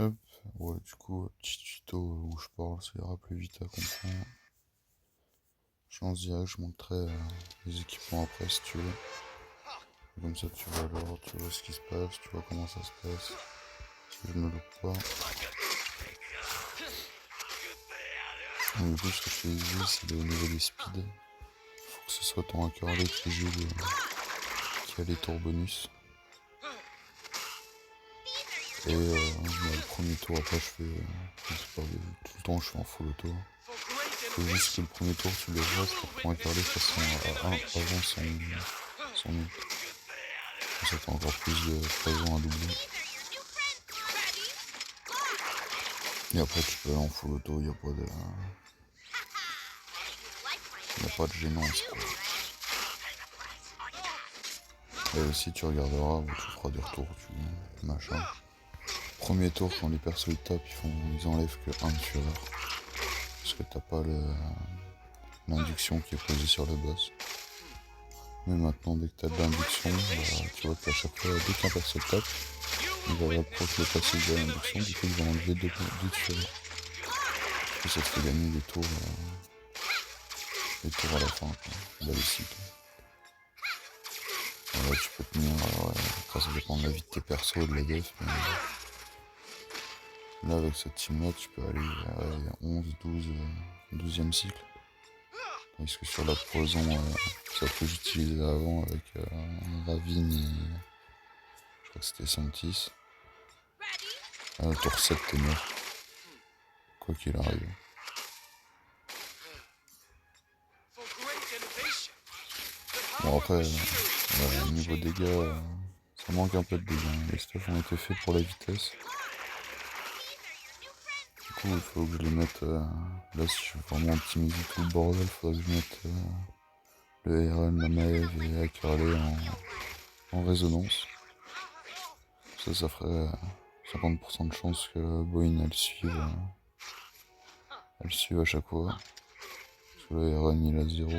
Hop, ouais, du coup, petit tuto où je parle, ça ira plus vite à comprendre. Je lance direct, je montrerai les équipements après si tu veux. Et comme ça, tu vois l'ordre, tu vois ce qui se passe, tu vois comment ça se passe. Si je me loupe pas. Donc, du coup, ce que je te disais, c'est au niveau des speeds. Faut que ce soit ton hacker qui joue, qui a les tours bonus. Et le premier tour, après, je fais. C'est pas tout le temps, je fais en full auto. Faut juste que le premier tour, tu le fasses pour que ton hacker fasse à 1 avant son ult. Comme ça, t'as encore plus de raisons à doubler. Et après, tu peux aller en full auto, y a pas de gênance, quoi. Et aussi, tu regarderas, tu feras des retours, machin. Premier tour, quand les persos ils tapent, ils enlèvent que un tueur. Parce que t'as pas l'induction qui est posée sur le boss. Mais maintenant, dès que t'as de l'induction, tu vois qu'à chaque fois, dès qu'un perso tape, il va approcher le passif de l'induction, du coup il va enlever deux tueurs. Et ça te fait gagner des tours à la fin, quoi. Balistique. Là, tu peux tenir, après ça dépend de la vie de tes persos et de la def, mais là avec cette team là tu peux aller à 11, 12, 12e cycle. Parce que sur la poison, celle que j'utilisais avant avec Ravine et je crois que c'était Santis, tour 7 t'es mort. Quoi qu'il arrive. Bon après, niveau dégâts, ça manque un peu de dégâts. Les stuffs ont été faits pour la vitesse. Du coup, il faut que je les mette. Là, si je veux vraiment optimiser tout le bordel, il faudrait que je mette le RN, la Maeve et Akerley en résonance. Ça ferait 50% de chance que Boin elle suive à chaque fois. Parce que le RN il a 0.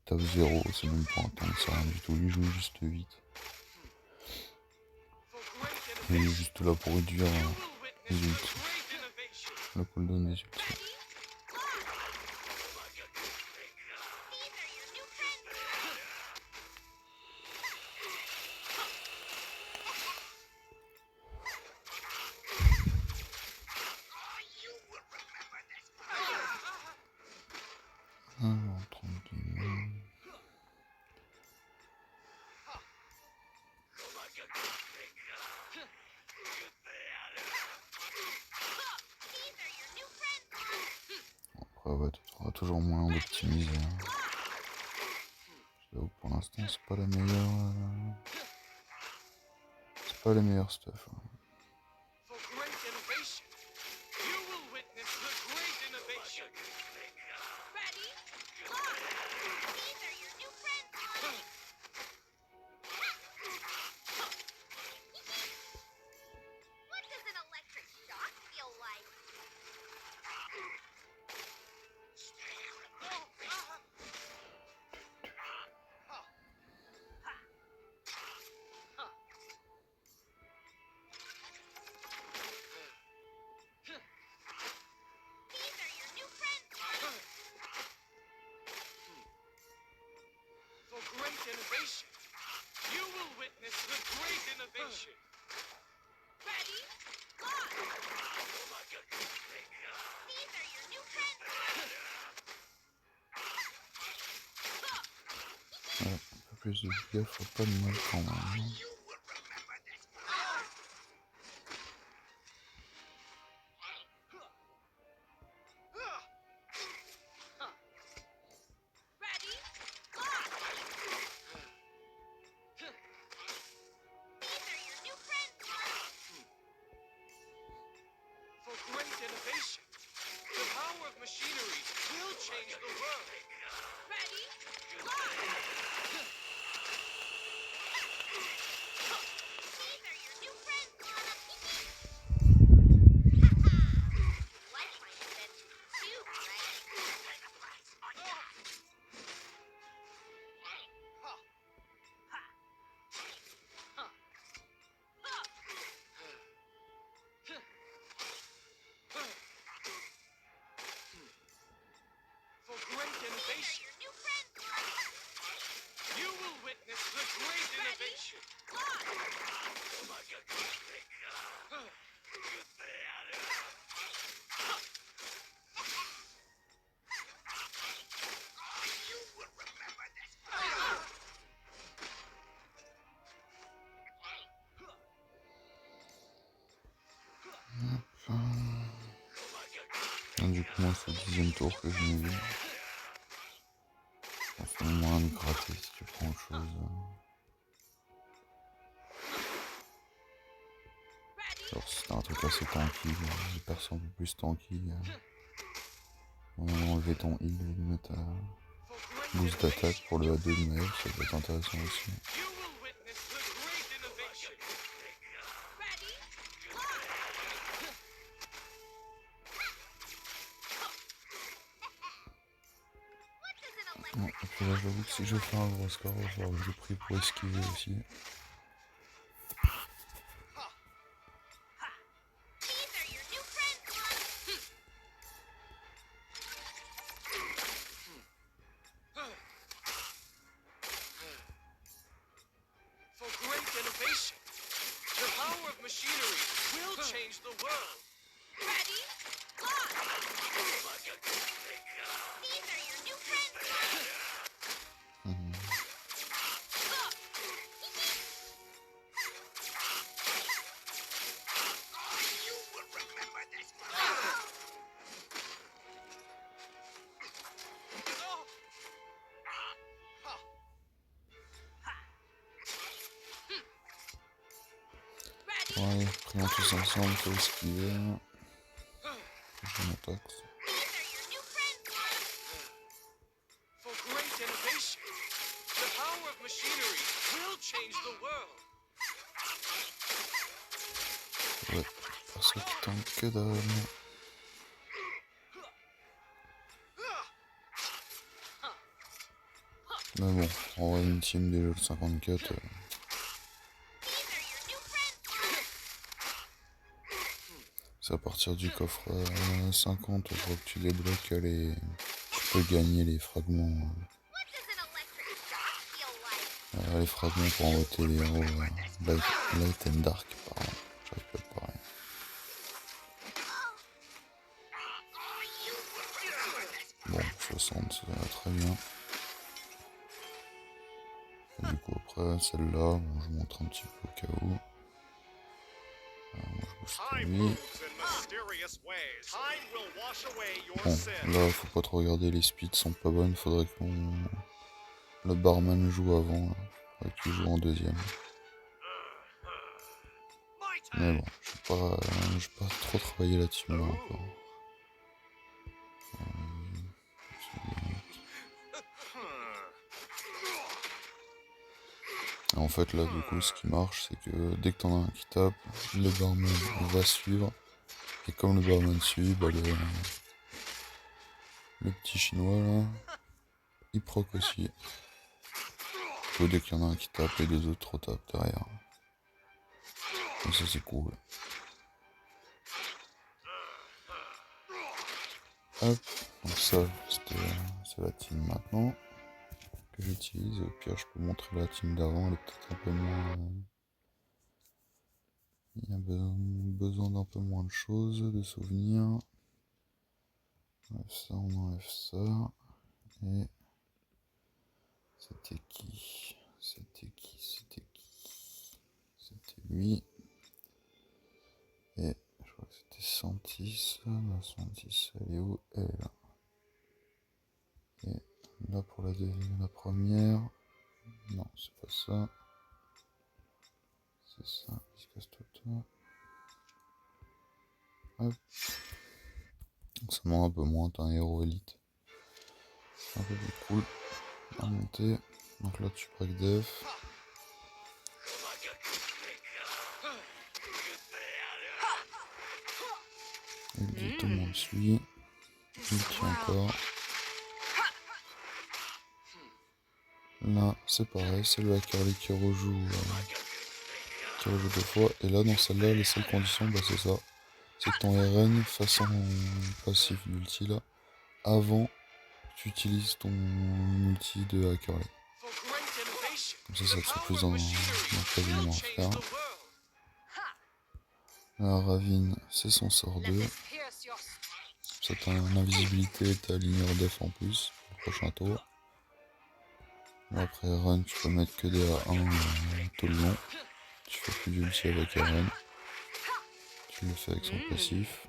Tape 0, c'est même pas un tank, ça rien du tout. Lui joue juste vite. Il est juste là pour réduire les ultis. Le cooldown des ultis. Alors, 32. Après, ouais, tu auras toujours moyen d'optimiser. J'avoue, pour l'instant, c'est pas la meilleure. C'est pas les meilleurs stuff. Innovation. You will witness the great innovation. Ready? Launch! These are your new friends. Ouais, un peu plus de dégâts, faut pas de mal quand même. Ready? Launch! These are your new friends. For great innovation, the power of machinery will change the world. Ready? Launch! These are your new friends, Lana. You like my invention too, right? Du coup, moi, c'est le 10e tour que je me vis. Je pense que moyen de gratter si tu prends autre chose. Genre, si c'était un truc assez tanky, des persos un peu plus tanky, on va enlever ton heal et le mettre à boost d'attaque pour le A2 de Maël, ça peut être intéressant aussi. You will witness the great innovation. Ready? Bon, et puis là, j'avoue que si je fais un gros score, il va falloir que je le prie pour esquiver aussi. For great innovation. The power of machinery will change the world. Ready? Launch! These are your new friends. You will remember this. Ouais, prenons tous ensemble, faut esquiver. Je m'attaque. For great innovation, the power of machinery will change the world. Ouais, perso qui tank que dalle. Mais bon, en vrai, une team déjà le 54. C'est à partir du coffre 50, je crois que tu débloques les... Tu peux gagner les fragments. Les fragments pour envoyer les héros Light and Dark, pardon. J'arrive pas à parler. Bon, 60, ça va très bien. Et du coup, après, celle-là, bon, je vous montre un petit peu au cas où. Moi, je booste lui. Bon, là, faut pas trop regarder, les speeds sont pas bonnes. Faudrait que le barman joue avant. Là. Faudrait qu'il joue en deuxième. Mais bon, je vais pas trop travailler là-dessus là encore. En fait, là, du coup, ce qui marche, c'est que dès que t'en as un qui tape, le barman va suivre. Et comme le barman suit, bah, le petit chinois, là, il proc aussi. Et dès qu'il y en a un qui tape, les deux autres tapent derrière. Et ça, c'est cool. Hop, donc ça, c'est la team maintenant que j'utilise. Au pire, je peux montrer la team d'avant, elle est peut-être un peu moins... Il y a besoin d'un peu moins de choses, de souvenirs. On enlève ça, on enlève ça. Et... C'était qui? C'était lui. Et je crois que c'était Santis. La Santis, elle est où? Elle est là. Et là pour la deuxième, la première. Non, c'est pas ça. C'est ça. Casse-toi, toi. Hop. Donc ça demande un peu moins, t'as un héros élite. C'est un peu plus cool à monter. Donc là tu break def. Il dit tout le monde suit. Il tient encore. Là c'est pareil, c'est le hacker qui rejoue 2 fois. Et là dans celle-là, les seules conditions, bah, c'est ça. C'est que ton RN fasse un passif d'ulti là avant que tu utilises ton multi de hacker. Comme ça te fait plus d'un quasiment à faire. La Ravine, c'est son sort 2. Ça t'as une invisibilité, t'as ligne def en plus, le prochain tour. Et après Run, tu peux mettre que des A1 tout le long. Tu fais plus d'ulti avec Run. Tu le fais avec son passif.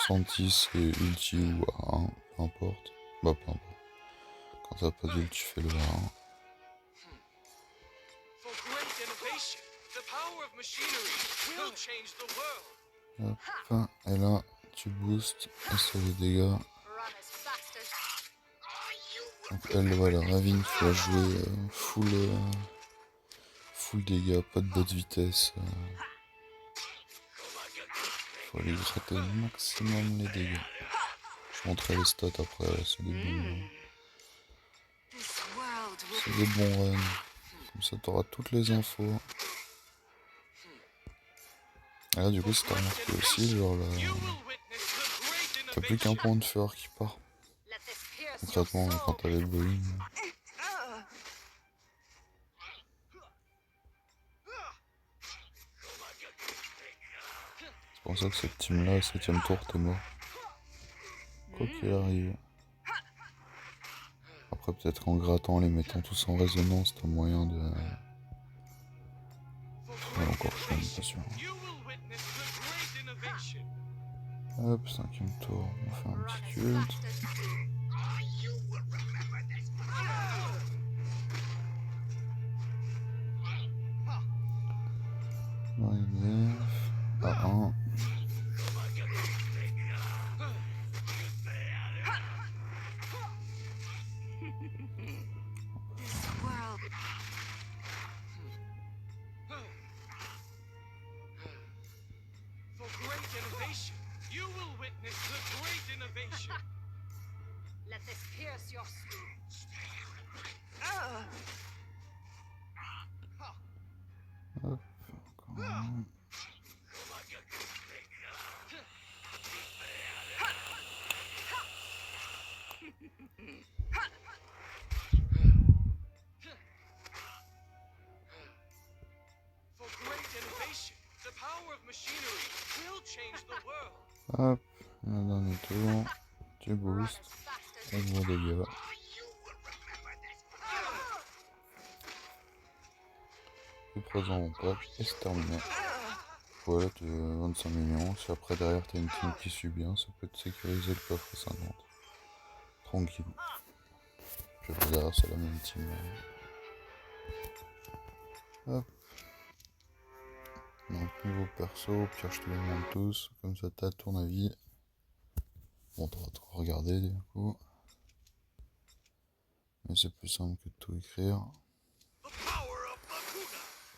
110 et ulti ou A1, peu importe. Bah peu importe. Quand t'as pas d'ult, tu fais le A1. For great innovation, the power of machinery will change the world. Hop, et là, tu boostes et c'est les dégâts. Donc elle, voilà, Ravine, tu vas jouer full dégâts, pas de bas de vitesse. Faut aller traiter au maximum les dégâts. Je montrerai les stats après, c'est des bons runs. Comme ça t'auras toutes les infos. Et là du coup si t'as remarqué aussi, genre là, t'as plus qu'un point de feu qui part. Concrètement quand t'avais le blowing. C'est pour ça que cette team là, 7ème tour, t'es mort. Quoi qu'il arrive. Après peut-être qu'en grattant, les mettant tous en résonance, t'as moyen de... Ouais, encore je suis même pas sûr. Hop, 5ème tour, on va faire un petit culte. Marie-Nef, A1. For great innovation, you will witness the great innovation. Let this pierce your spirit. Hop, encore un. For great innovation, the power of machinery will change the world. Hop, le dernier tour, tu boostes, et gros dégâts. Tu présent mon pack et c'est terminé. Voilà, tu 25 millions. Si après derrière t'as une team qui suit bien, ça peut te sécuriser le coffre 50. Tranquille. Puis derrière c'est la même team. Hop. Donc nouveau perso, pire je te les montre tous, comme ça t'as ton avis. Bon t'auras tout regardé du coup. Mais c'est plus simple que de tout écrire.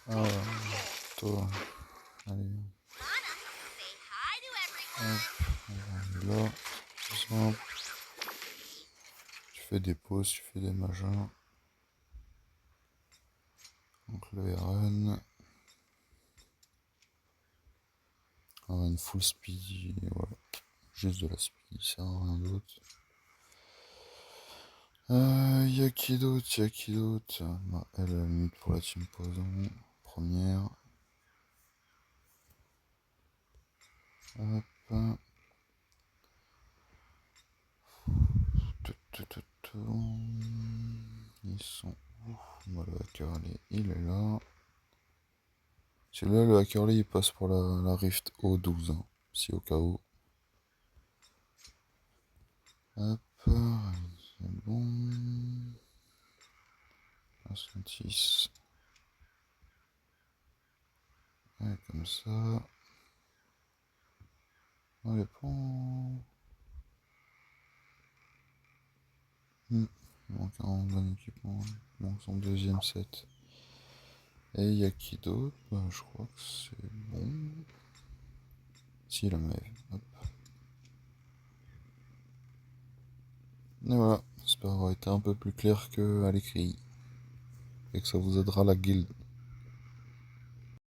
Ah, toi. Allez. Hop, on va là. C'est simple. Tu fais des pauses, tu fais des machins. Donc le RN. RN full speedy, voilà. Juste de la speedy, ça sert à rien d'autre. Y'a qui d'autre, bah, elle a mis pour la team poison. Première. Hop. Ils sont où? Bah, le Hackerley, il est là. Celui-là, le Hackerley, il passe pour la Rift O12, hein, si au cas où. Hop, c'est bon. 66. Ouais, comme ça. On répond. Il manque un bon équipement. Il manque son deuxième set. Et il y a qui d'autre? Bah, je crois que c'est bon. Si, la Maeve. Hop. Et voilà. J'espère avoir été un peu plus clair qu'à l'écrit. Et que ça vous aidera la guilde.